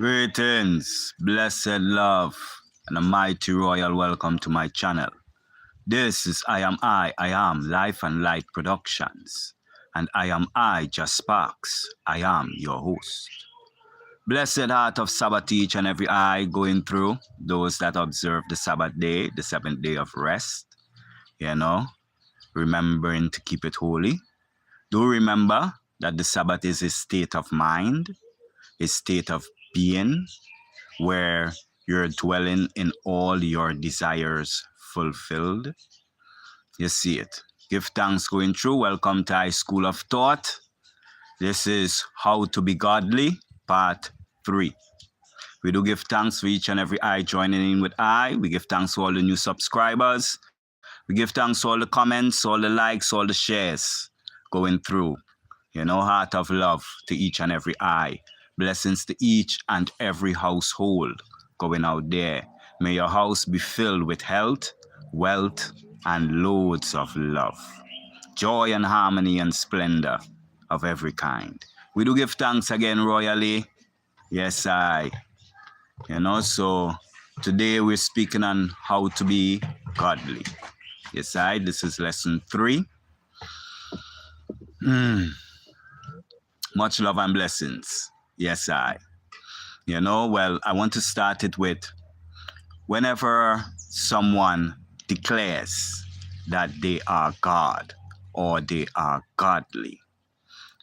Greetings, blessed love, and a mighty royal welcome to my channel. This is I am Life and Light Productions, and I, Just Sparks. I am your host. Blessed heart of Sabbath each and every eye going through, those that observe the Sabbath day, the seventh day of rest, remembering to keep it holy. Do remember that the Sabbath is a state of mind, a state of being, where you're dwelling in all your desires fulfilled. You see it. Give thanks going through. Welcome to High School of Thought. This is How to Be Godly, Part 3. We do give thanks for each and every eye joining in with I. We give thanks to all the new subscribers. We give thanks to all the comments, all the likes, all the shares going through. Heart of love to each and every eye. Blessings to each and every household going out there. May your house be filled with health, wealth, and loads of love. Joy and harmony and splendor of every kind. We do give thanks again royally. Yes, so today we're speaking on how to be godly. Yes, this is lesson 3. Much love and blessings. Yes, I want to start it with whenever someone declares that they are God or they are godly,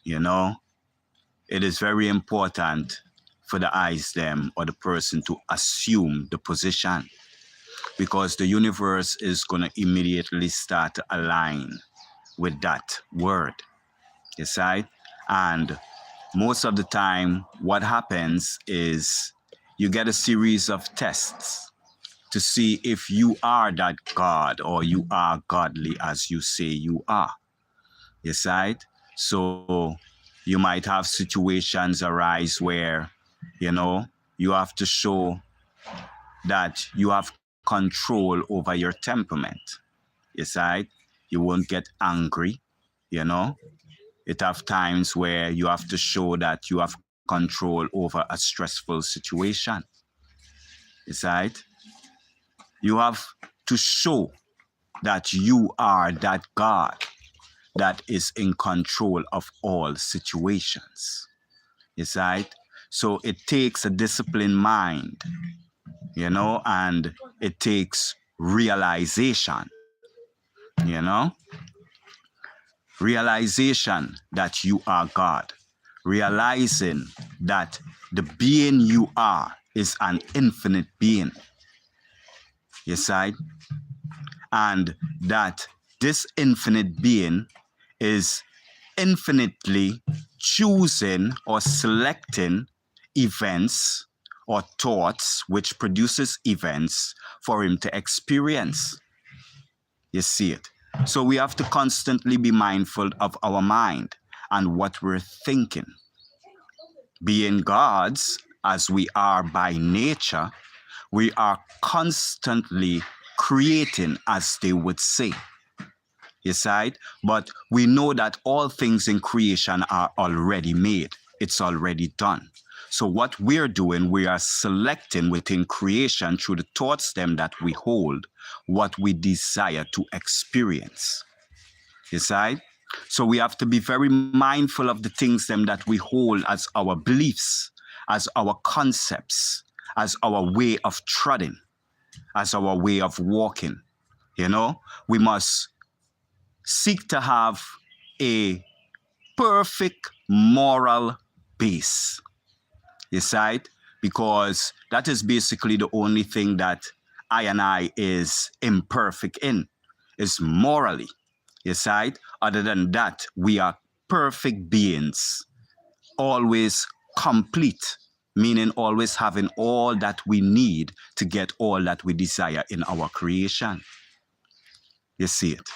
it is very important for the eyes them or the person to assume the position, because the universe is going to immediately start to align with that word. Yes, and most of the time, what happens is you get a series of tests to see if you are that God or you are godly as you say you are. Yes, so you might have situations arise where, you have to show that you have control over your temperament. Yes, you won't get angry, It have times where you have to show that you have control over a stressful situation. Is right? You have to show that you are that God that is in control of all situations. Is right? So it takes a disciplined mind, and it takes realization, Realization that you are God. Realizing that the being you are is an infinite being. Yes, and that this infinite being is infinitely choosing or selecting events or thoughts which produces events for him to experience. You see it. So we have to constantly be mindful of our mind and what we're thinking. Being gods, as we are by nature, we are constantly creating, as they would say. Yes, but we know that all things in creation are already made. It's already done. So what we're doing, we are selecting within creation through the thoughts them that we hold, what we desire to experience. Yes, so we have to be very mindful of the things them that we hold as our beliefs, as our concepts, as our way of treading, as our way of walking. We must seek to have a perfect moral base. Yes, because that is basically the only thing that I is imperfect in, is morally. Yes, other than that, we are perfect beings, always complete, meaning always having all that we need to get all that we desire in our creation. You see it.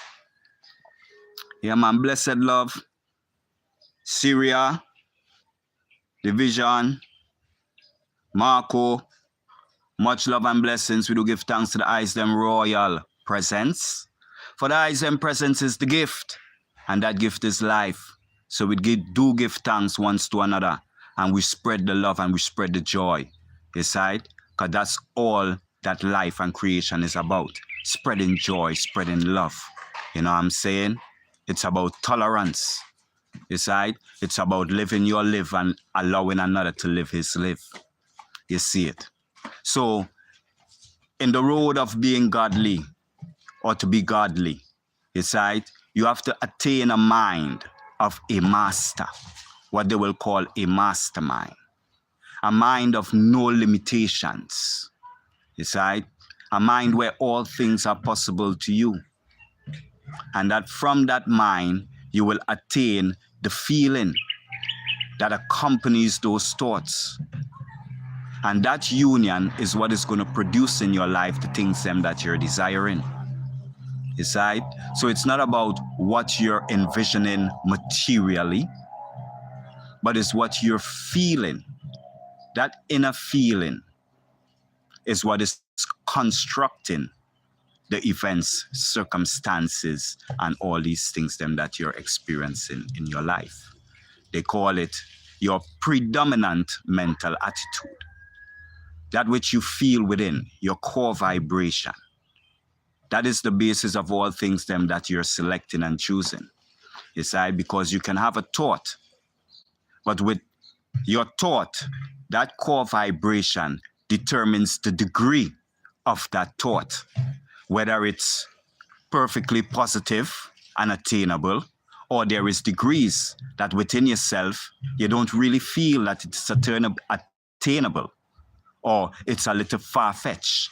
Yeah, man, blessed love, Syria, Division, Marco, much love and blessings. We do give thanks to the eyes them royal presence. For the eyes them presence is the gift, and that gift is life. So we do give thanks one to another and we spread the love and we spread the joy. Yes, right? Because that's all that life and creation is about. Spreading joy, spreading love. You know what I'm saying? It's about tolerance. Yes, right? It's about living your live and allowing another to live his live. You see it? So, in the road of being godly or to be godly, yes, right? You have to attain a mind of a master, what they will call a mastermind, a mind of no limitations, yes, right? A mind where all things are possible to you. And that from that mind, you will attain the feeling that accompanies those thoughts. And that union is what is going to produce in your life the things them that you're desiring. Yes, right? So it's not about what you're envisioning materially, but it's what you're feeling. That inner feeling is what is constructing the events, circumstances, and all these things them that you're experiencing in your life. They call it your predominant mental attitude. That which you feel within, your core vibration. That is the basis of all things them that you're selecting and choosing. Yes, right? Because you can have a thought, but with your thought, that core vibration determines the degree of that thought, whether it's perfectly positive and attainable, or there is degrees that within yourself you don't really feel that it's attainable, or it's a little far-fetched.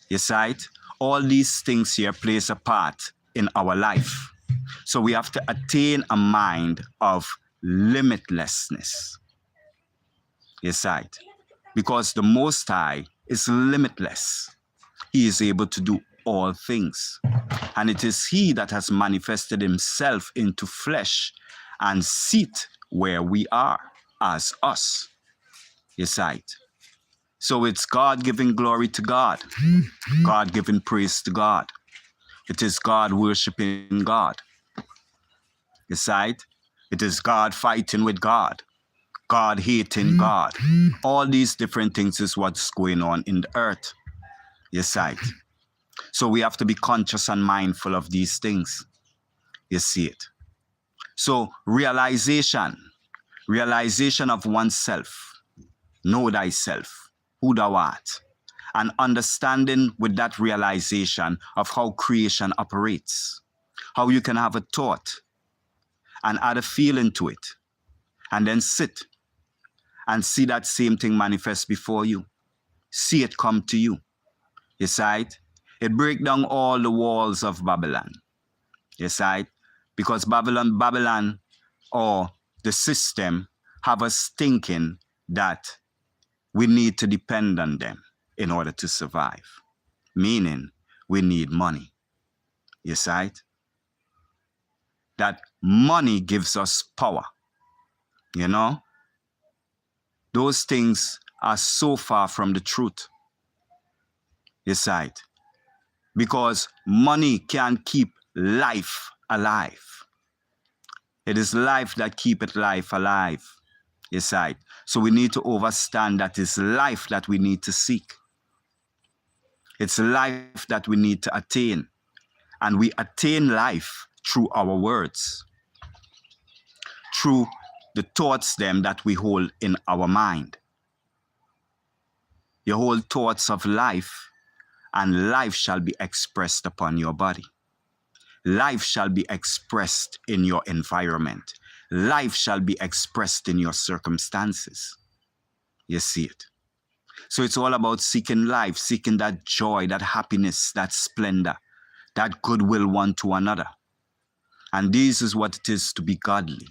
Yes, right? All these things here plays a part in our life. So we have to attain a mind of limitlessness. Yes, right? Because the Most High is limitless. He is able to do all things. And it is He that has manifested Himself into flesh and sit where we are as us. Yes, right? So it's God giving glory to God, God giving praise to God. It is God worshiping God. Yes, right? It is God fighting with God, God hating God. All these different things is what's going on in the earth. Yes, right? So we have to be conscious and mindful of these things. You see it. So realization of oneself, know thyself, who thou art, and understanding with that realization of how creation operates, how you can have a thought and add a feeling to it, and then sit and see that same thing manifest before you. See it come to you. Yes, right? It break down all the walls of Babylon. Yes, right? Because Babylon, or the system, have us thinking that we need to depend on them in order to survive. Meaning, we need money. Yes, right? That money gives us power. You know? Those things are so far from the truth. Yes, right? Because money can keep life alive. It is life that keepeth life alive. Yes, right. So we need to understand that it's life that we need to seek. It's life that we need to attain. And we attain life through our words, through the thoughts them that we hold in our mind. You hold thoughts of life, and life shall be expressed upon your body. Life shall be expressed in your environment. Life shall be expressed in your circumstances. You see it. So it's all about seeking life, seeking that joy, that happiness, that splendor, that goodwill one to another. And this is what it is to be godly.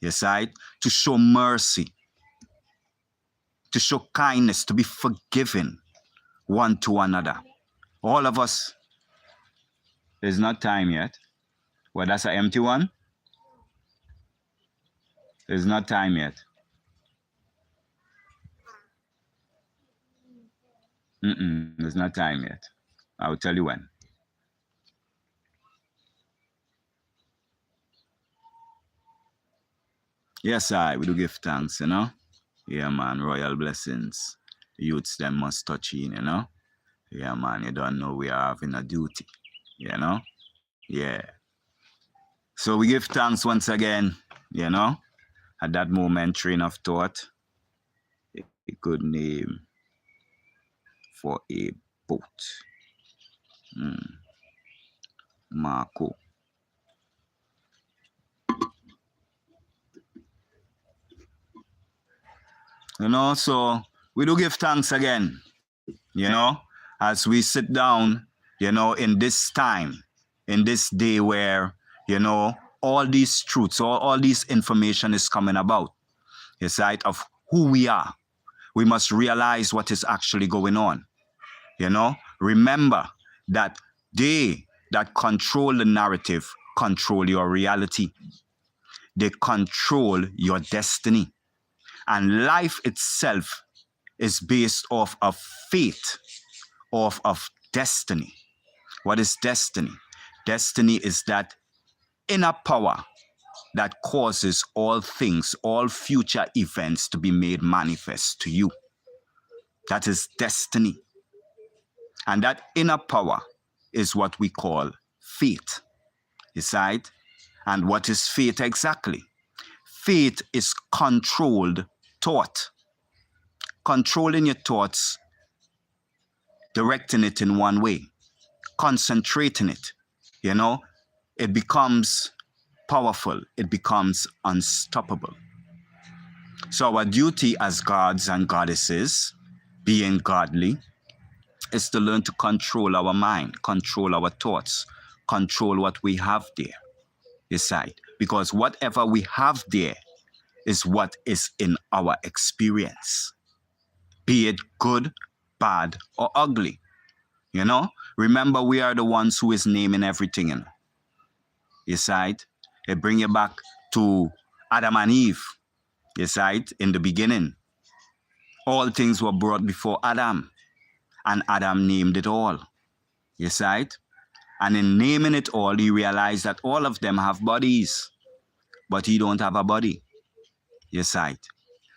Yes, right? To show mercy, to show kindness, to be forgiving one to another. All of us, there's not time yet. Well, that's an empty one. There's not time yet. There's not time yet. I'll tell you when. Yes, we do give thanks, you know. Yeah, man, royal blessings. Youths them must touch in, you know? Yeah, man, you don't know we are having a duty, you know? Yeah. So we give thanks once again, you know? At that moment, train of thought, a good name for a boat. Marco. You know, so we do give thanks again, you know, as we sit down, you know, in this time, in this day where, you know, all these truths, all this information is coming about, a sight of who we are. We must realize what is actually going on. You know, remember that they that control the narrative control your reality. They control your destiny. And life itself is based off of fate, off of destiny. What is destiny? Destiny is that inner power that causes all things, all future events to be made manifest to you. That is destiny. And that inner power is what we call fate. Right? And what is fate exactly? Fate is controlled thought. Controlling your thoughts, directing it in one way, concentrating it, you know, it becomes powerful, it becomes unstoppable. So our duty as gods and goddesses, being godly, is to learn to control our mind, control our thoughts, control what we have there. Decide. Because whatever we have there is what is in our experience, be it good, bad, or ugly. You know, remember we are the ones who is naming everything. You know, decide. It bring you back to Adam and Eve. Decide. In the beginning, all things were brought before Adam, and Adam named it all. Decide. And in naming it all, he realized that all of them have bodies, but he don't have a body. Decide.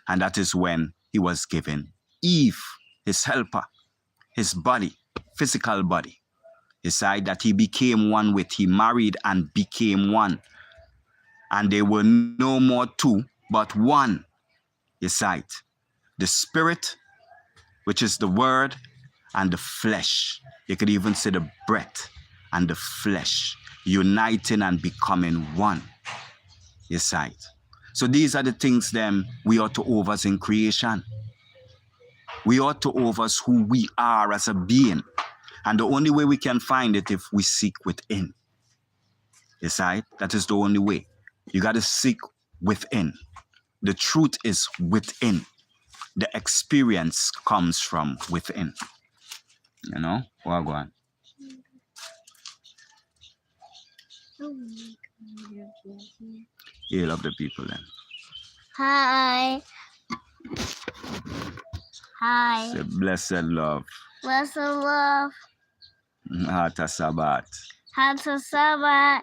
And that is when he was given Eve, his helper, his body, physical body. Decide that he became one with, he married and became one. And they were no more two, but one. Decide. The spirit, which is the word, and the flesh. You could even say the breath and the flesh, uniting and becoming one. Decide. So these are the things then we ought to overs in creation. We ought to overs who we are as a being. And the only way we can find it if we seek within. Decide. That is the only way. You got to seek within. The truth is within. The experience comes from within. You know? Well, go on. You love the people then. Hi. Hi. Say blessed love. Blessed love. Hata Sabbath. Hata Sabbath.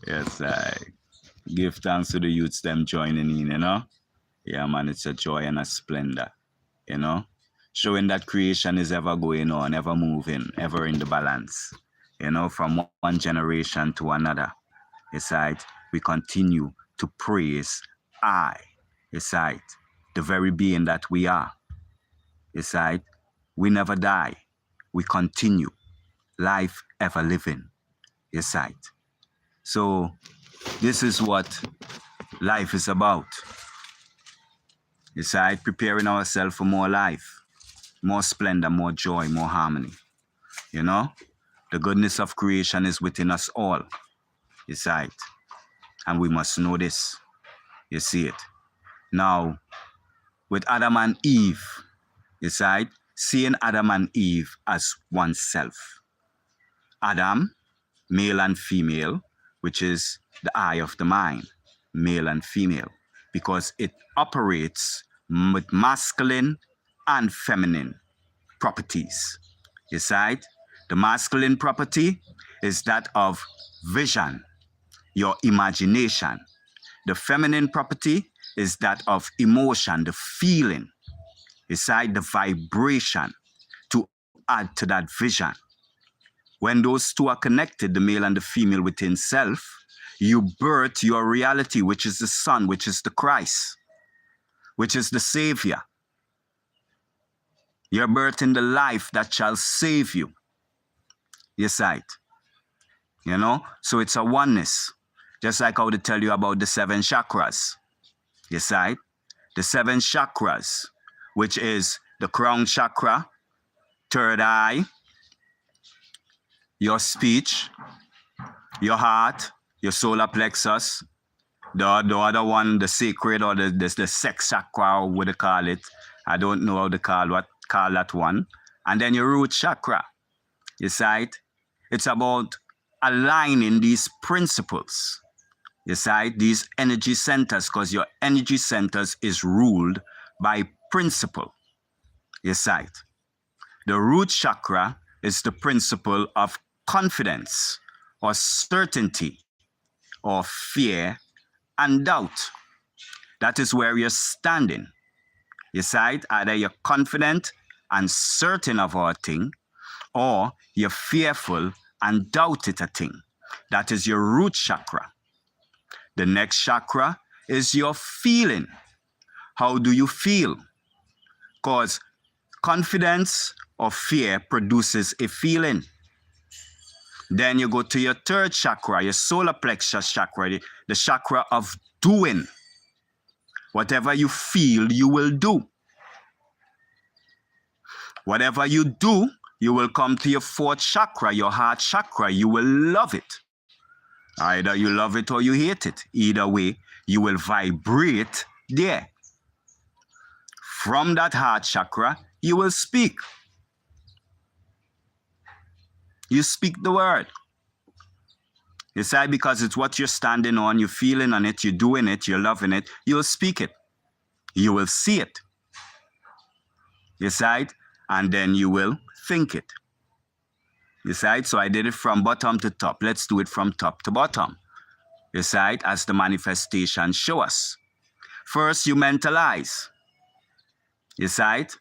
Yes, I give thanks to the youths them joining in, you know? Yeah, man, it's a joy and a splendor, you know? Showing that creation is ever going on, ever moving, ever in the balance, you know, from one generation to another. Besides, we continue to praise I, besides, the very being that we are. Besides, we never die. We continue, life ever living. Besides. So, this is what life is about. Besides, preparing ourselves for more life, more splendor, more joy, more harmony. You know, the goodness of creation is within us all. Besides, and we must know this. You see it. Now, with Adam and Eve, besides, seeing Adam and Eve as oneself. Adam, male and female, which is the eye of the mind, male and female, because it operates with masculine and feminine properties. Decide, the masculine property is that of vision, your imagination. The feminine property is that of emotion, the feeling, inside the vibration to add to that vision. When those two are connected, the male and the female within self, you birth your reality, which is the Son, which is the Christ, which is the Savior. You're birthing the life that shall save you. Yes, right. You know? So it's a oneness. Just like how they tell you about the 7 chakras. Yes, right? The 7 chakras, which is the crown chakra, third eye, your speech, your heart, your solar plexus, the other one, the sacred or the sex chakra, or what they call it. I don't know how they call that one. And then your root chakra. You see it? It's about aligning these principles. You see these energy centers, because your energy centers is ruled by principle. You see it? The root chakra is the principle of confidence or certainty or fear and doubt. That is where you're standing. You see it? Either you're confident and certain of a thing, or you're fearful and doubt it a thing. That is your root chakra. The next chakra is your feeling. How do you feel? Because confidence or fear produces a feeling. Then you go to your third chakra, your solar plexus chakra, the chakra of doing. Whatever you feel, you will do. Whatever you do, you will come to your fourth chakra, your heart chakra. You will love it. Either you love it or you hate it. Either way, you will vibrate there. From that heart chakra, you will speak. You speak the word. You say because it's what you're standing on, you're feeling on it, you're doing it, you're loving it, you'll speak it. You will see it. You say it, and then you will think it. You see it? So I did it from bottom to top. Let's do it from top to bottom. You see it? As the manifestation show us. First, you mentalize. You see it?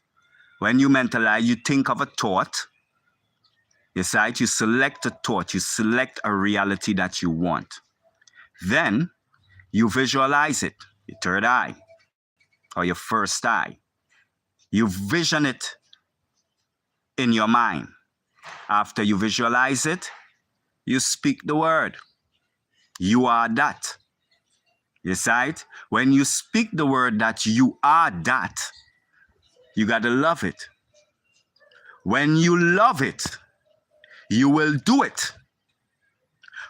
When you mentalize, you think of a thought. You see it? You select a thought. You select a reality that you want. Then, you visualize it. Your third eye or your first eye. You vision it in your mind. After you visualize it, you speak the word. You are that. You see it? When you speak the word that you are that, you got to love it. When you love it, you will do it.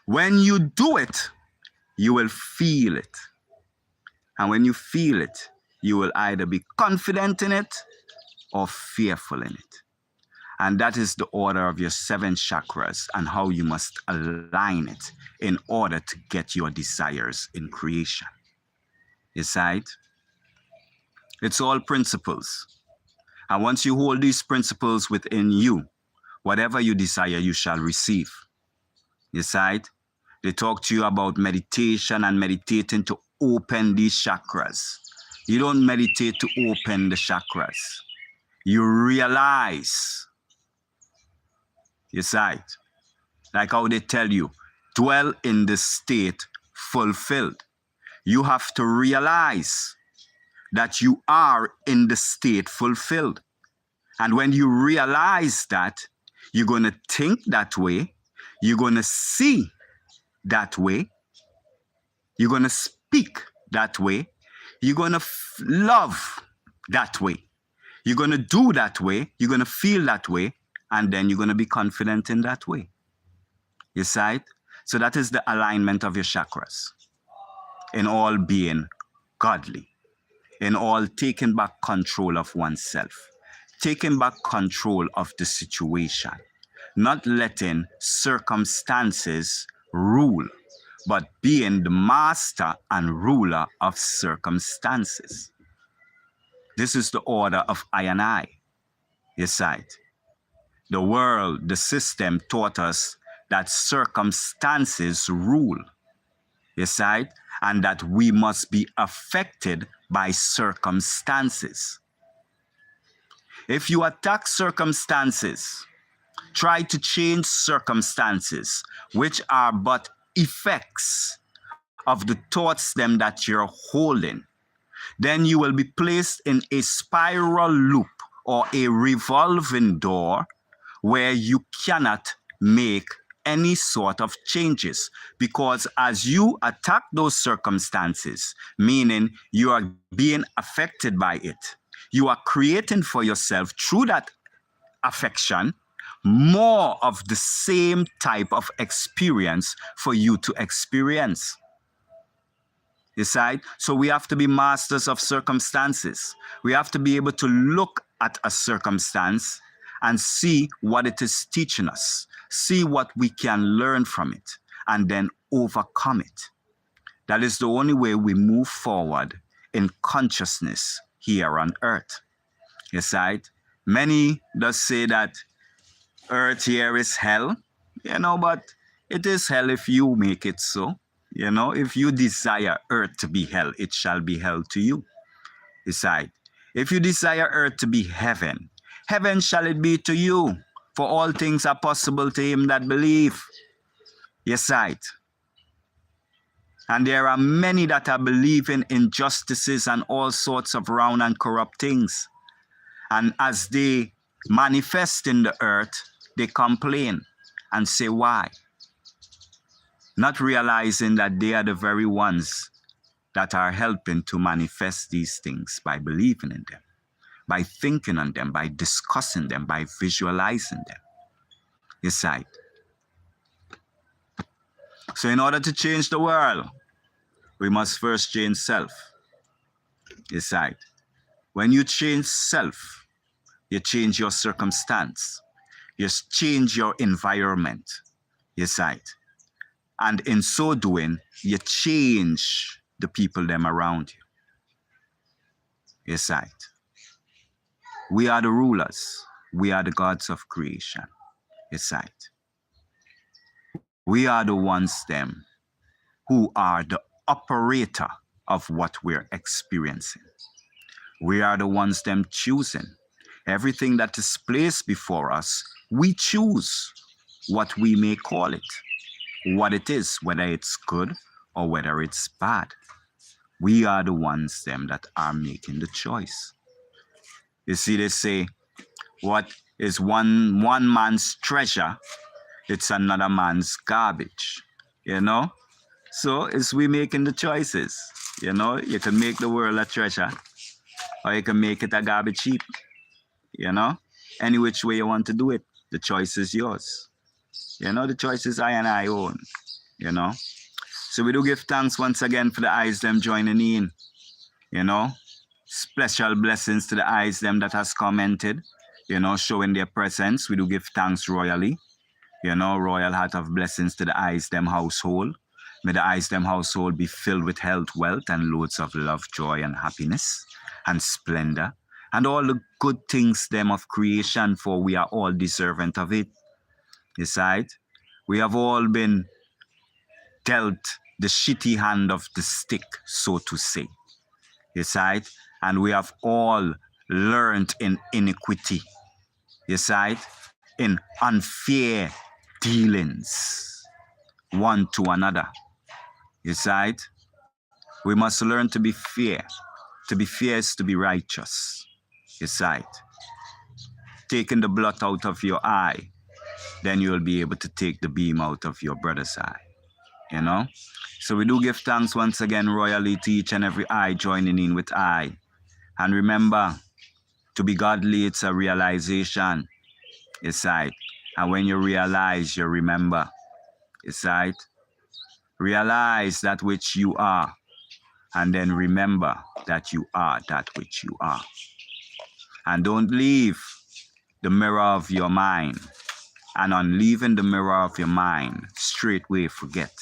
When you do it, you will feel it. And when you feel it, you will either be confident in it or fearful in it. And that is the order of your 7 chakras and how you must align it in order to get your desires in creation. You see it? It's all principles. And once you hold these principles within you, whatever you desire, you shall receive. You see it? They talk to you about meditation and meditating to open these chakras. You don't meditate to open the chakras. You realize. You see it? Like how they tell you, dwell in the state fulfilled. You have to realize that you are in the state fulfilled. And when you realize that, you're going to think that way, you're going to see that way, you're going to speak that way, you're going to love that way, you're going to do that way, you're going to feel that way, and then you're going to be confident in that way. You see it? So that is the alignment of your chakras. In all being godly. In all taking back control of oneself. Taking back control of the situation. Not letting circumstances rule, but being the master and ruler of circumstances. This is the order of I and I. You see it? The world, the system taught us that circumstances rule. You see it? and that we must be affected by circumstances. If you attack circumstances, try to change circumstances, which are but effects of the thoughts them that you're holding, then you will be placed in a spiral loop or a revolving door where you cannot make any sort of changes, because as you attack those circumstances, meaning you are being affected by it, you are creating for yourself through that affection more of the same type of experience for you to experience. Decide. So we have to be masters of circumstances. We have to be able to look at a circumstance and see what it is teaching us, see what we can learn from it, and then overcome it. That is the only way we move forward in consciousness here on earth. Yes, right? Many does say that earth here is hell, but it is hell if you make it so. If you desire earth to be hell, it shall be hell to you. Decide. If you desire earth to be heaven, heaven shall it be to you. For all things are possible to him that believe. Yes, right. And there are many that are believing injustices and all sorts of round and corrupt things. And as they manifest in the earth, they complain and say, why? Not realizing that they are the very ones that are helping to manifest these things by believing in them, by thinking on them, by discussing them, by visualizing them. Yes, right. So in order to change the world, we must first change self. Yes, right. When you change self, you change your circumstance. You change your environment. Yes, right. And in so doing, you change the people them around you. Yes, right. We are the rulers. We are the gods of creation. Yes, right. We are the ones them who are the operator of what we're experiencing. We are the ones them choosing. Everything that is placed before us, we choose what we may call it, what it is, whether it's good or whether it's bad. We are the ones them that are making the choice. You see, they say, what is one man's treasure, it's another man's garbage. So it's we making the choices. You can make the world a treasure, or you can make it a garbage heap. Any which way you want to do it, the choice is yours. The choice is I and I own. So we do give thanks once again for the eyes them joining in. Special blessings to the eyes them that has commented, showing their presence. We do give thanks royally. Royal heart of blessings to the eyes them household. May the eyes them household be filled with health, wealth, and loads of love, joy, and happiness, and splendor, and all the good things them of creation, for we are all deserving of it. Yes, right? We have all been dealt the shitty hand of the stick, so to say. Yes, right? And we have all learned in iniquity. Yes, right? In unfair dealings one to another. Yes, right? We must learn to be fair. To be fair is to be righteous. Yes, right? Taking the blot out of your eye, then you will be able to take the beam out of your brother's eye. So we do give thanks once again royally to each and every eye joining in with I. And remember, to be godly, it's a realization. It's right. And when you realize, you remember. It's right. Realize that which you are, and then remember that you are that which you are. And don't leave the mirror of your mind. And on leaving the mirror of your mind, straightway forget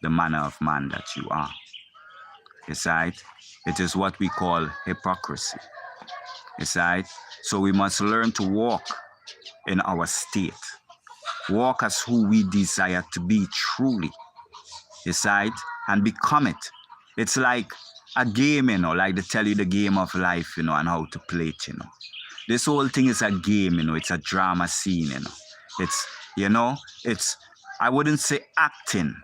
the manner of man that you are. It's right. It is what we call hypocrisy. It's right. So we must learn to walk in our state. Walk as who we desire to be truly. It's right. And become it It's like a game, like they tell you the game of life, and how to play it. This whole thing is a game, it's a drama scene. It's, it's, I wouldn't say acting,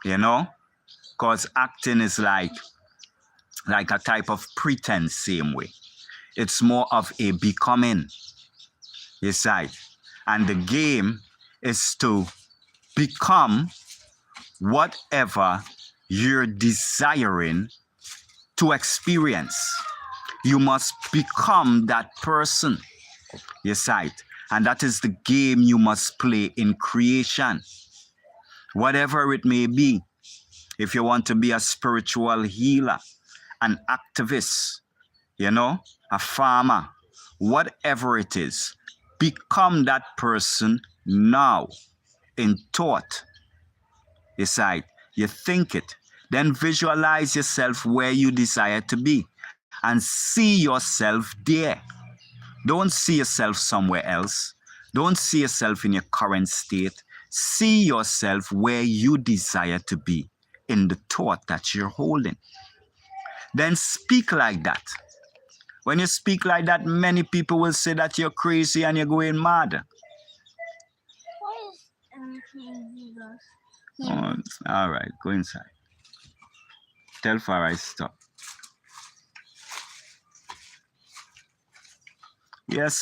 because acting is like a type of pretense, same way. It's more of a becoming, you see. And the game is to become whatever you're desiring to experience. You must become that person, you see. And that is the game you must play in creation. Whatever it may be, if you want to be a spiritual healer, an activist, a farmer, whatever it is, become that person now in thought. You see, you think it, then visualize yourself where you desire to be and see yourself there. Don't see yourself somewhere else. Don't see yourself in your current state. See yourself where you desire to be in the thought that you're holding. Then speak like that. When you speak like that, many people will say that you're crazy and you're going mad. Why is everything Jesus? Oh, all right, go inside. Tell Farah stop. Yes,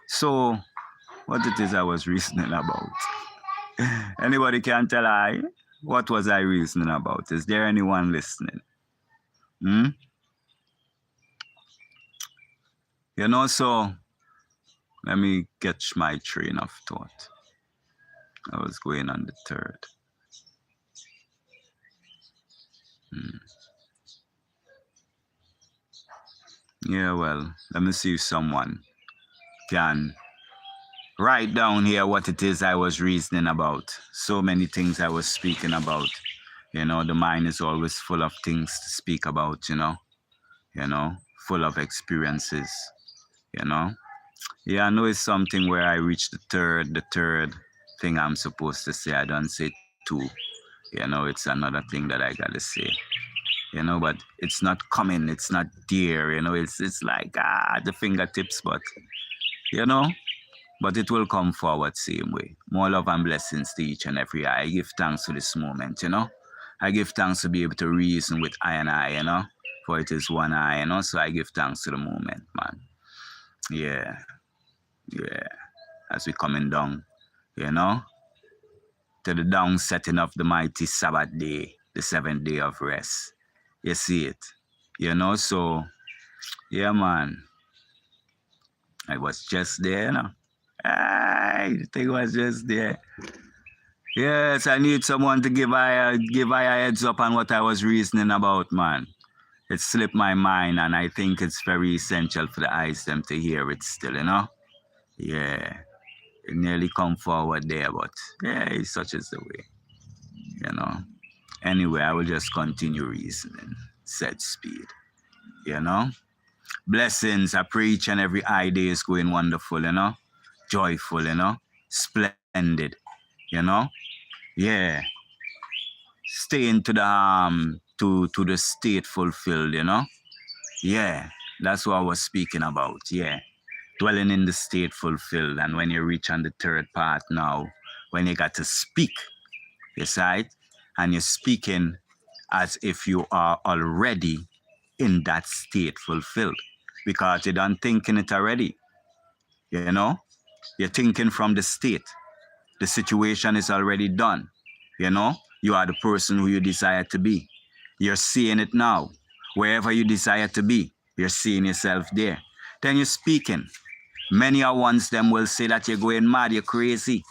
So, what it is I was reasoning about? Anybody can tell what was I reasoning about? Is there anyone listening? So let me catch my train of thought. I was going on the third. Yeah, well, let me see if someone can write down here what it is I was reasoning about. So many things I was speaking about. The mind is always full of things to speak about, full of experiences, Yeah, I know it's something where I reached the third thing I'm supposed to say. I don't say two. It's another thing that I gotta say. But it's not coming, it's not there, it's like the fingertips, but but it will come forward same way. More love and blessings to each and every eye. I give thanks for this moment, I give thanks to be able to reason with I and I, for it is one eye, so I give thanks to the moment, man. Yeah. As we coming down, to the down setting of the mighty Sabbath day, the 7th day of rest. You see it, so, yeah, man. I was just there, the thing was just there. Yes, I need someone to give I a heads up on what I was reasoning about, man. It slipped my mind, and I think it's very essential for the eyes them to hear it still, Yeah. It nearly come forward there, but yeah, such is the way, Anyway, I will just continue reasoning, said speed, Blessings, I pray each and every idea is going wonderful, Joyful, splendid, Yeah. Stay into the to the state fulfilled, Yeah. That's what I was speaking about, yeah. Dwelling in the state fulfilled. And when you reach on the third part now, when you got to speak, you see it? And you're speaking as if you are already in that state fulfilled. Because you done thinking it already. You're thinking from the state. The situation is already done. You are the person who you desire to be. You're seeing it now. Wherever you desire to be, you're seeing yourself there. Then you're speaking. Many are ones them will say that you're going mad, you're crazy.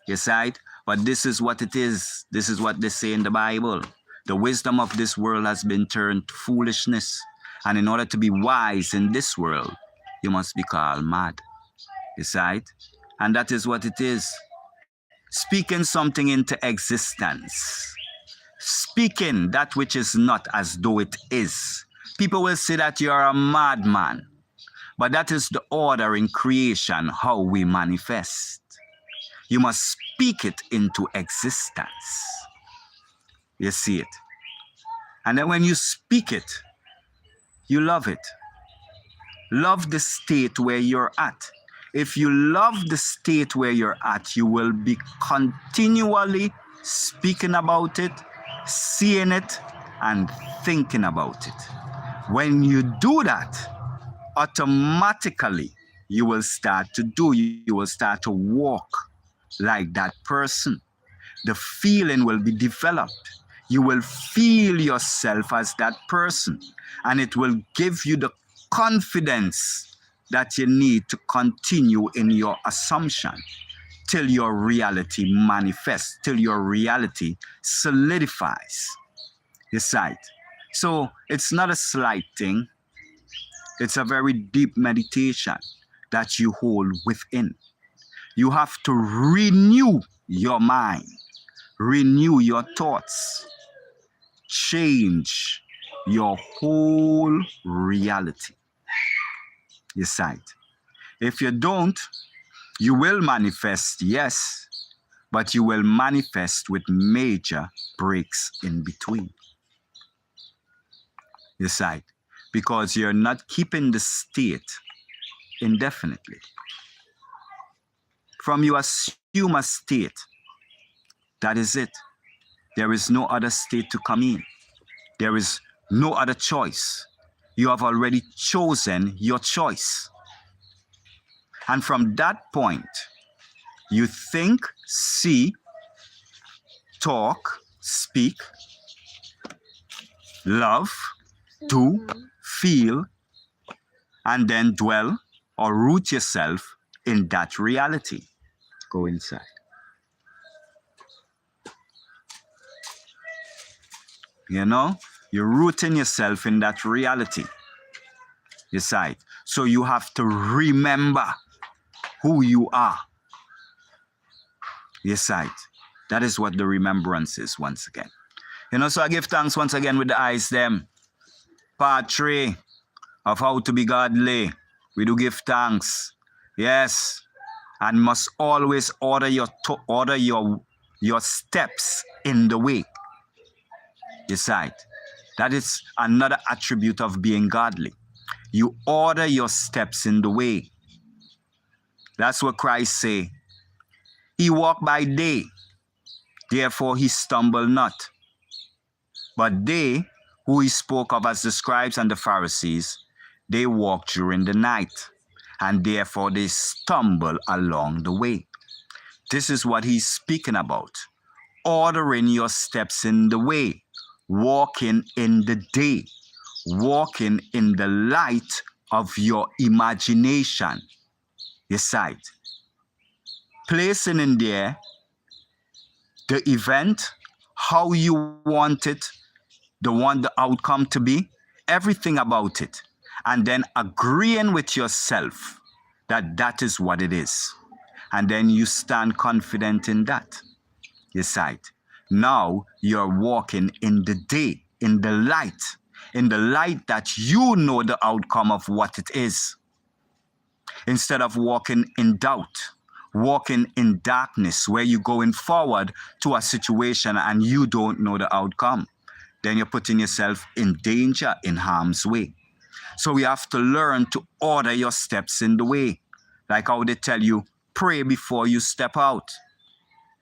You see it? But this is what it is. This is what they say in the Bible. The wisdom of this world has been turned to foolishness. And in order to be wise in this world, you must be called mad. You see it? And that is what it is. Speaking something into existence. Speaking that which is not as though it is. People will say that you're a madman. But that is the order in creation, how we manifest. You must speak it into existence. You see it. And then when you speak it, you love it. Love the state where you're at. If you love the state where you're at, you will be continually speaking about it, seeing it, and thinking about it. When you do that, automatically you will start to walk like that person. The feeling will be developed. You will feel yourself as that person, and it will give you the confidence that you need to continue in your assumption till your reality manifests, till your reality solidifies. You sight. So it's not a slight thing, it's a very deep meditation that you hold within. You have to renew your mind, renew your thoughts, change your whole reality. You sight. If you don't, you will manifest, yes, but you will manifest with major breaks in between. You sight. Because you're not keeping the state indefinitely. From you assume a state, that is it. There is no other state to come in. There is no other choice. You have already chosen your choice. And from that point, you think, see, talk, speak, love, do, feel, and then dwell or root yourself in that reality. Go inside. You know, you're rooting yourself in that reality. You sight. So you have to remember who you are. You sight. That is what the remembrance is once again. You know, so I give thanks once again with the eyes them. Part 3 of how to be godly. We do give thanks. Yes. And must always order your steps in the way. You sight. That is another attribute of being godly. You order your steps in the way. That's what Christ say. He walked by day, therefore he stumbled not. But they, who he spoke of as the scribes and the Pharisees, they walked during the night, and therefore they stumble along the way. This is what he's speaking about. Ordering your steps in the way, walking in the day, walking in the light of your imagination. Your sight. Placing in there the event, how you want it, the outcome to be, everything about it, and then agreeing with yourself that that is what it is. And then you stand confident in that. You sight. Now you're walking in the day, in the light that you know the outcome of what it is. Instead of walking in doubt, walking in darkness, where you're going forward to a situation and you don't know the outcome. Then you're putting yourself in danger, in harm's way. So we have to learn to order your steps in the way. Like how they tell you, pray before you step out.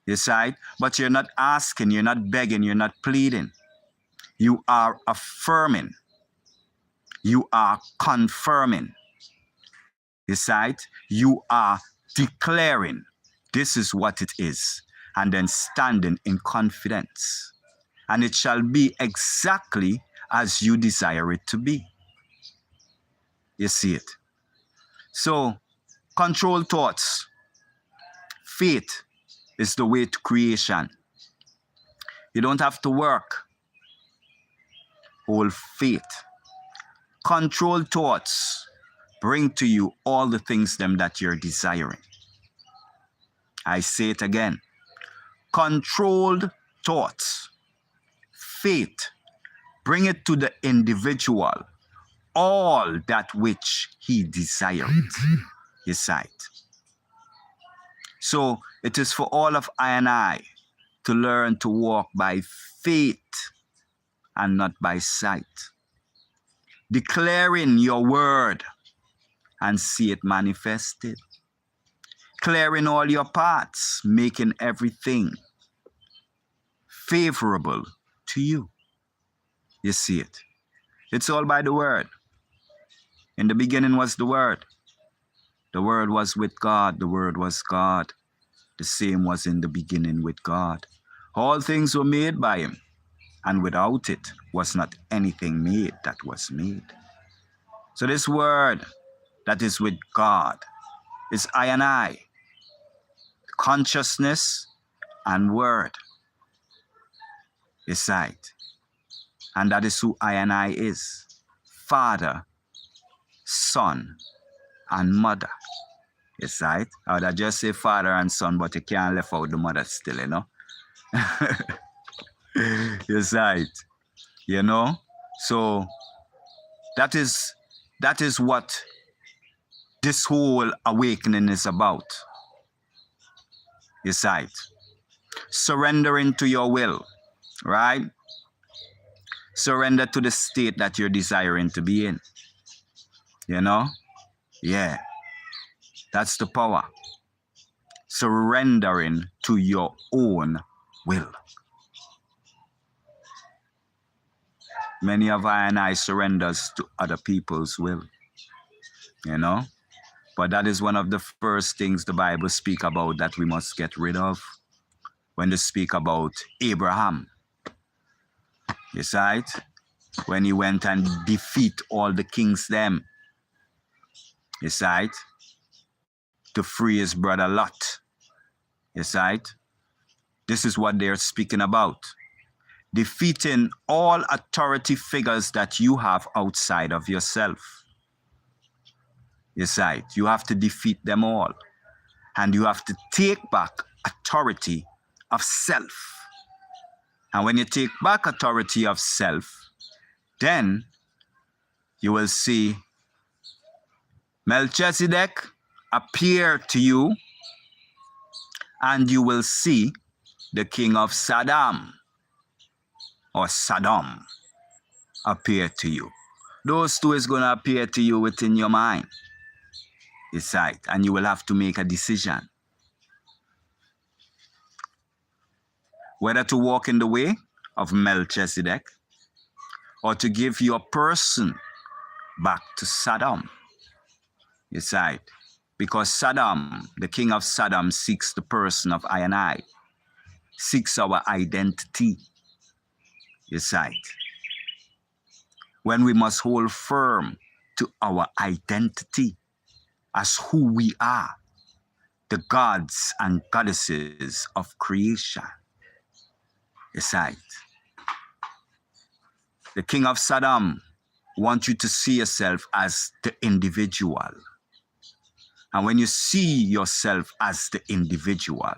You see? But you're not asking, you're not begging, you're not pleading. You are affirming. You are confirming. You see? You are declaring this is what it is, and then standing in confidence. And it shall be exactly as you desire it to be. You see it? So, control thoughts. Faith is the way to creation. You don't have to work. Hold faith. Control thoughts. Bring to you all the things them that you're desiring. I say it again. Controlled thoughts. Faith. Bring it to the individual. All that which he desires. His sight. So it is for all of I and I to learn to walk by faith and not by sight. Declaring your word and see it manifested. Clearing all your paths, making everything favorable to you. You see it. It's all by the word. In the beginning was the word. The word was with God. The word was God. The same was in the beginning with God. All things were made by him, and without it was not anything made that was made. So this word that is with God is I and I, consciousness and word is sight. And that is who I and I is. Father, son, and mother. Is right? I would just say father and son, but you can't left out the mother still, you know? Yes, right. You know? So that is what this whole awakening is about. Yes, right. Surrendering to your will, right? Surrender to the state that you're desiring to be in. You know? Yeah. That's the power. Surrendering to your own will. Many of I and I surrenders to other people's will. You know? But that is one of the first things the Bible speak about that we must get rid of when they speak about Abraham. Yes, right? When he went and defeat all the kings them. Yes, right? To free his brother Lot. Yes, right? This is what they're speaking about. Defeating all authority figures that you have outside of yourself. Yes, right? You have to defeat them all. And you have to take back authority of self. And when you take back authority of self, then you will see Melchizedek appear to you, and you will see the king of Saddam or Saddam appear to you. Those two is going to appear to you within your mind. It's right. And you will have to make a decision. Whether to walk in the way of Melchizedek or to give your person back to Saddam. It's right. Because Saddam, the king of Saddam, seeks the person of I and I, seeks our identity. It's right. When we must hold firm to our identity as who we are, the gods and goddesses of creation. It's right. The king of Saddam wants you to see yourself as the individual. And when you see yourself as the individual,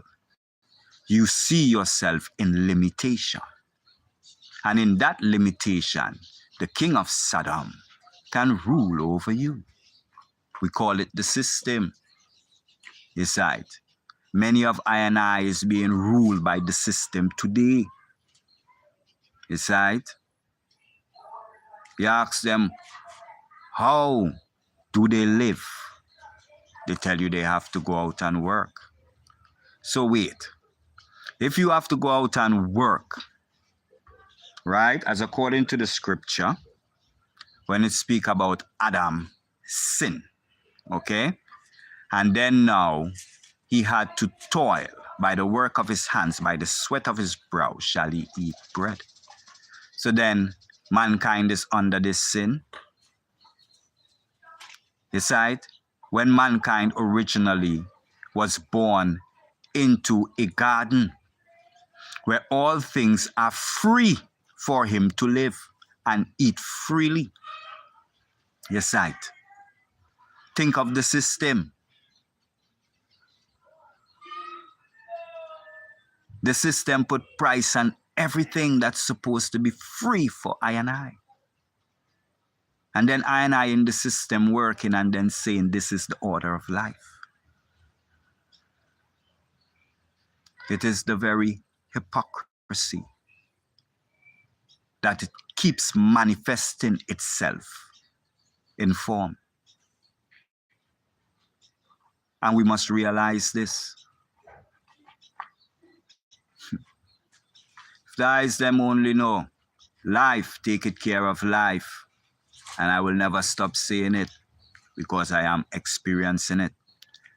you see yourself in limitation. And in that limitation, the king of Saddam can rule over you. We call it the system. Yes, right. Many of I and I is being ruled by the system today. Yes, right. You ask them, how do they live? They tell you they have to go out and work. So wait, if you have to go out and work, right, as according to the scripture, when it speak about Adam sin, okay, and then now he had to toil by the work of his hands, by the sweat of his brow shall he eat bread. So then mankind is under this sin. Yes, right? When mankind originally was born into a garden where all things are free for him to live and eat freely. Yes, right. Think of the system. The system put price on everything that's supposed to be free for I and I. And then I and I in the system working and then saying this is the order of life. It is the very hypocrisy that keeps manifesting itself in form. And we must realize this. If the eyes them only know, life taketh care of life. And I will never stop saying it because I am experiencing it.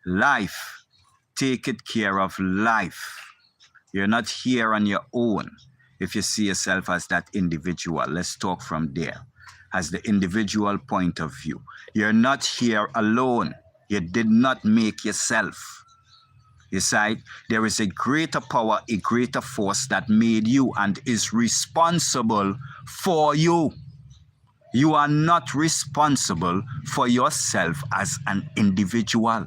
Life taketh care of life. You're not here on your own if you see yourself as that individual. Let's talk from there. As the individual point of view. You're not here alone. You did not make yourself. You see, there is a greater power, a greater force that made you and is responsible for you. You are not responsible for yourself as an individual.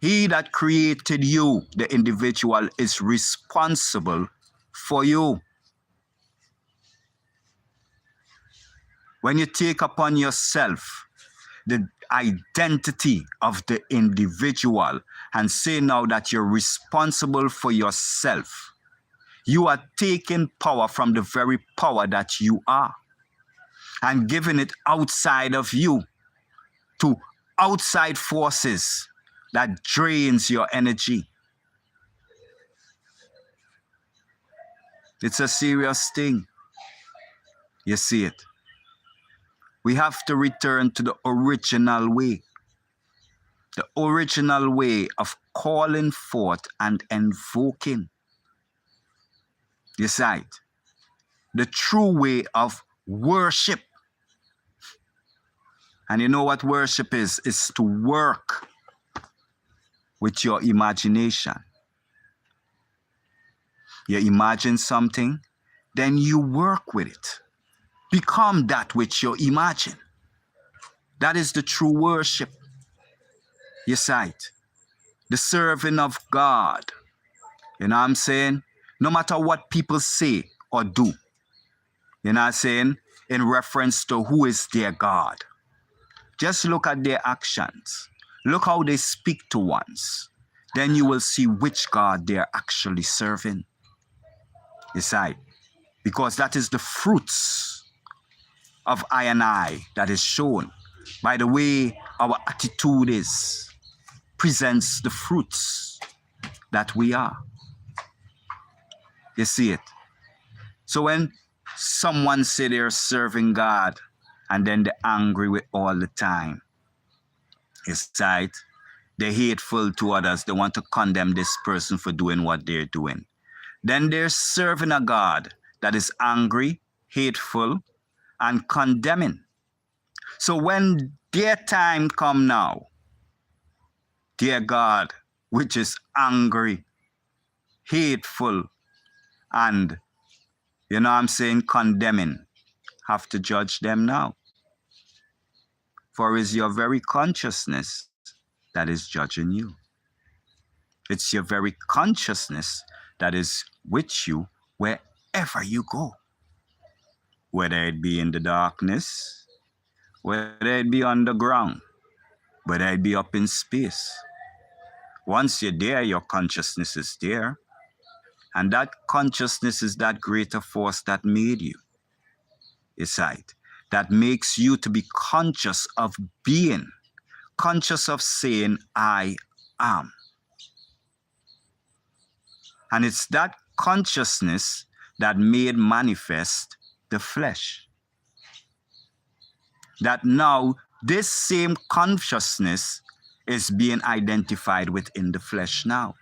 He that created you, the individual, is responsible for you. When you take upon yourself the identity of the individual and say now that you're responsible for yourself, you are taking power from the very power that you are and giving it outside of you to outside forces that drains your energy. It's a serious thing. You see it. We have to return to the original way. The original way of calling forth and invoking. You see it. The true way of worship. And you know what worship is? It's to work with your imagination. You imagine something, then you work with it. Become that which you imagine. That is the true worship. You see it. The serving of God. You know what I'm saying? No matter what people say or do. You know what I'm saying? In reference to who is their God. Just look at their actions. Look how they speak to ones. Then you will see which God they're actually serving. You see? Because that is the fruits of I and I that is shown by the way our attitude is, presents the fruits that we are. You see it? So when someone say they're serving God and then they're angry with all the time, it's right. They're hateful to others. They want to condemn this person for doing what they're doing. Then they're serving a God that is angry, hateful, and condemning. So when their time come now, dear God, which is angry, hateful, and, you know what I'm saying, condemning, have to judge them now. For it's your very consciousness that is judging you. It's your very consciousness that is with you wherever you go. Whether it be in the darkness, whether it be underground, whether it be up in space. Once you're there, your consciousness is there. And that consciousness is that greater force that made you. It's right. That makes you to be conscious of being, conscious of saying, I am. And it's that consciousness that made manifest the flesh. That now this same consciousness is being identified within the flesh now.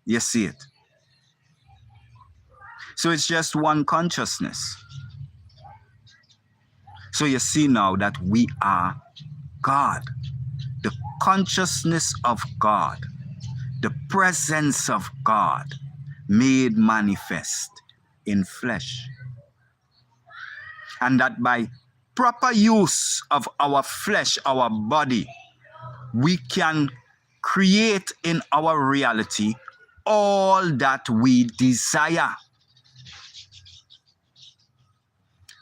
You see it? So it's just one consciousness. So you see now that we are God. The consciousness of God. The presence of God made manifest in flesh. And that by proper use of our flesh, our body, we can create in our reality all that we desire.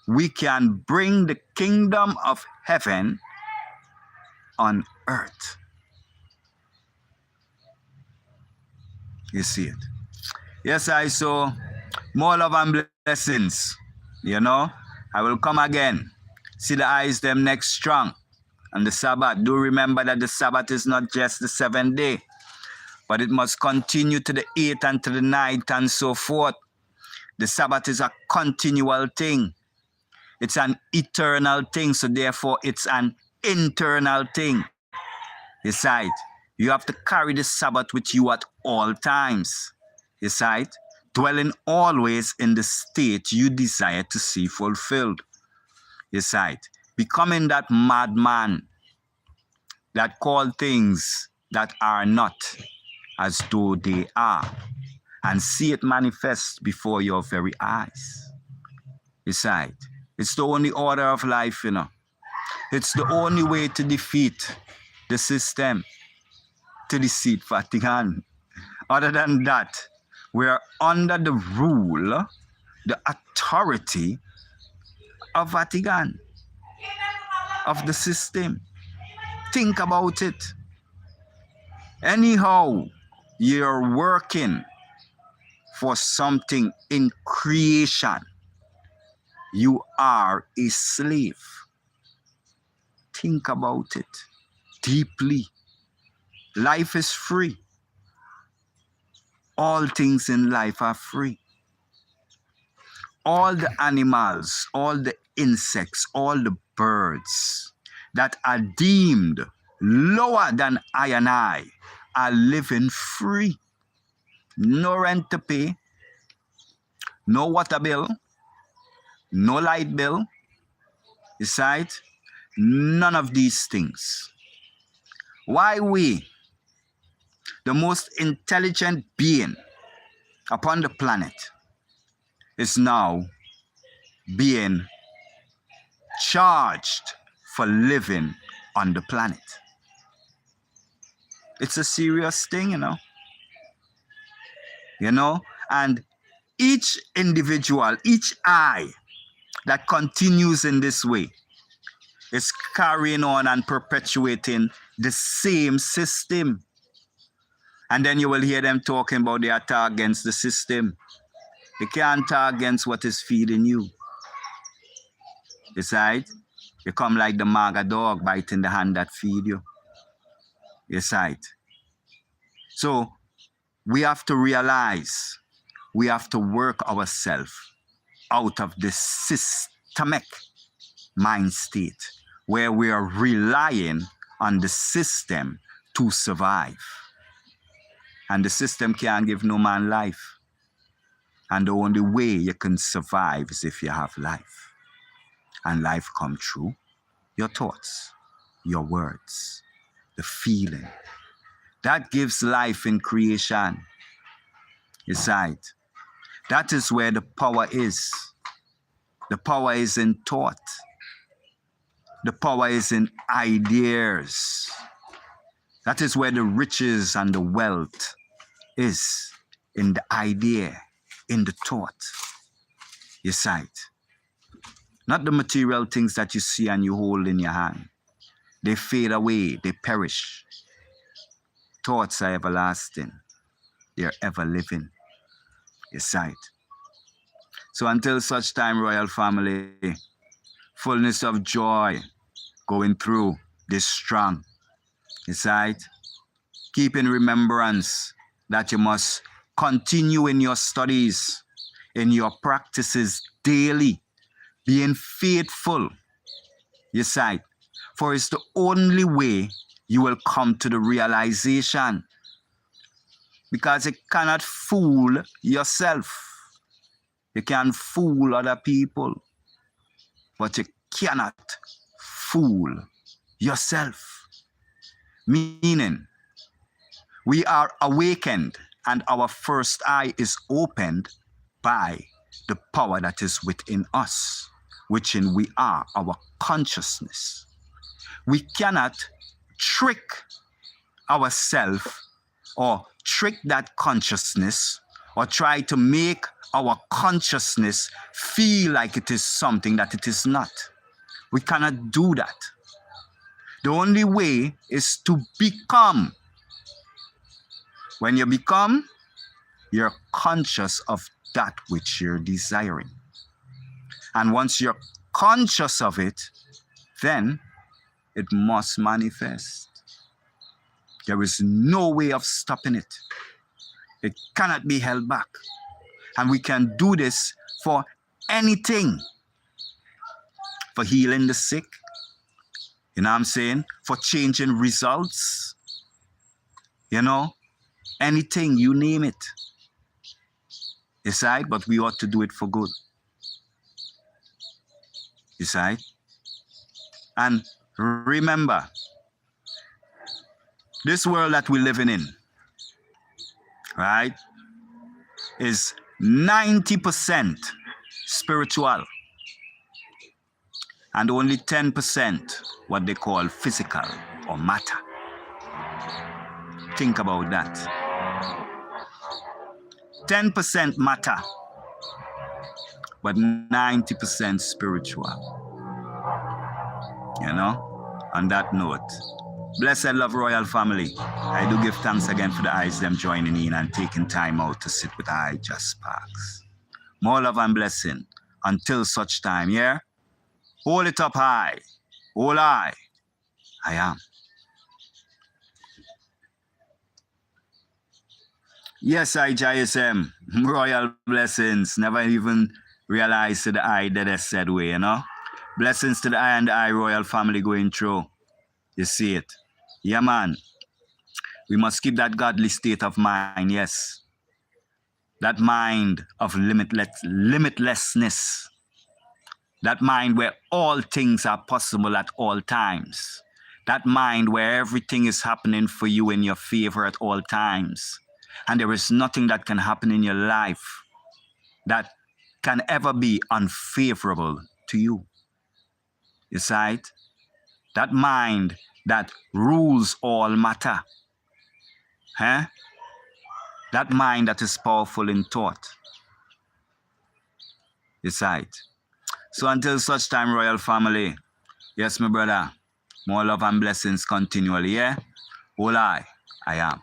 We can bring the kingdom of heaven on earth. You see it? Yes, I saw more love and blessings. You know, I will come again. See the eyes them next strong. And the Sabbath. Do remember that the Sabbath is not just the 7th day, but it must continue to the 8th and to the 9th and so forth. The Sabbath is a continual thing. It's an eternal thing, so therefore it's an internal thing. Decide. You have to carry the Sabbath with you at all times. Decide. Dwelling always in the state you desire to see fulfilled. Decide. Becoming that madman that call things that are not as though they are, and see it manifest before your very eyes. Decide. It's the only order of life, you know. It's the only way to defeat the system, to defeat Vatican. Other than that, we are under the rule, the authority of Vatican, of the system. Think about it. Anyhow, you're working for something in creation. You are a slave. Think about it deeply. Life is free. All things in life are free. All the animals, all the insects, all the birds that are deemed lower than I and I are living free. No rent to pay, no water bill, no light bill. Besides, none of these things. Why we, the most intelligent being upon the planet, is now being charged for living on the planet? It's a serious thing, you know. And each individual, each eye that continues in this way is carrying on and perpetuating the same system. And then you will hear them talking about the attack against the system. They can't attack against what is feeding you. Besides, you come like the maga dog biting the hand that feed you. Besides. So we have to realize we have to work ourselves out of this systemic mind state where we are relying on the system to survive. And the system can't give no man life. And the only way you can survive is if you have life. And life comes through your thoughts, your words, the feeling. That gives life in creation. Aside. That is where the power is. The power is in thought. The power is in ideas. That is where the riches and the wealth is, in the idea, in the thought. Your sight. Not the material things that you see and you hold in your hand. They fade away, they perish. Thoughts are everlasting. They are ever living. Your sight. So until such time, royal family, fullness of joy going through this strong. Your sight. Keep in remembrance that you must continue in your studies, in your practices daily, being faithful. Your sight. For it's the only way you will come to the realization. Because you cannot fool yourself. You can fool other people, but you cannot fool yourself. Meaning, we are awakened and our first eye is opened by the power that is within us, which in we are our consciousness. We cannot trick ourselves or trick that consciousness or try to make our consciousness feel like it is something that it is not. We cannot do that. The only way is to become. When you become, you're conscious of that which you're desiring. And once you're conscious of it, then it must manifest. There is no way of stopping it. It cannot be held back. And we can do this for anything. For healing the sick, you know what I'm saying? For changing results, you know? Anything, you name it. You see? But we ought to do it for good. You see? And remember, this world that we're living in, right, is 90% spiritual and only 10% what they call physical or matter. Think about that. 10% matter, but 90% spiritual. You know, on that note, blessed love royal family. I do give thanks again for the eyes them joining in and taking time out to sit with I Just Sparks. More love and blessing until such time, yeah? Hold it up high. Hold I am. Yes, IJSM. Royal blessings. Never even realized to the I that I said way, you know? Blessings to the I and the I royal family going through. You see it. Yeah, man. We must keep that godly state of mind, yes. That mind of limitlessness. That mind where all things are possible at all times. That mind where everything is happening for you in your favor at all times. And there is nothing that can happen in your life that can ever be unfavorable to you. You see it? That mind that rules all matter. Huh? That mind that is powerful in thought. You see it? So until such time, royal family, yes, my brother, more love and blessings continually, yeah? All I am.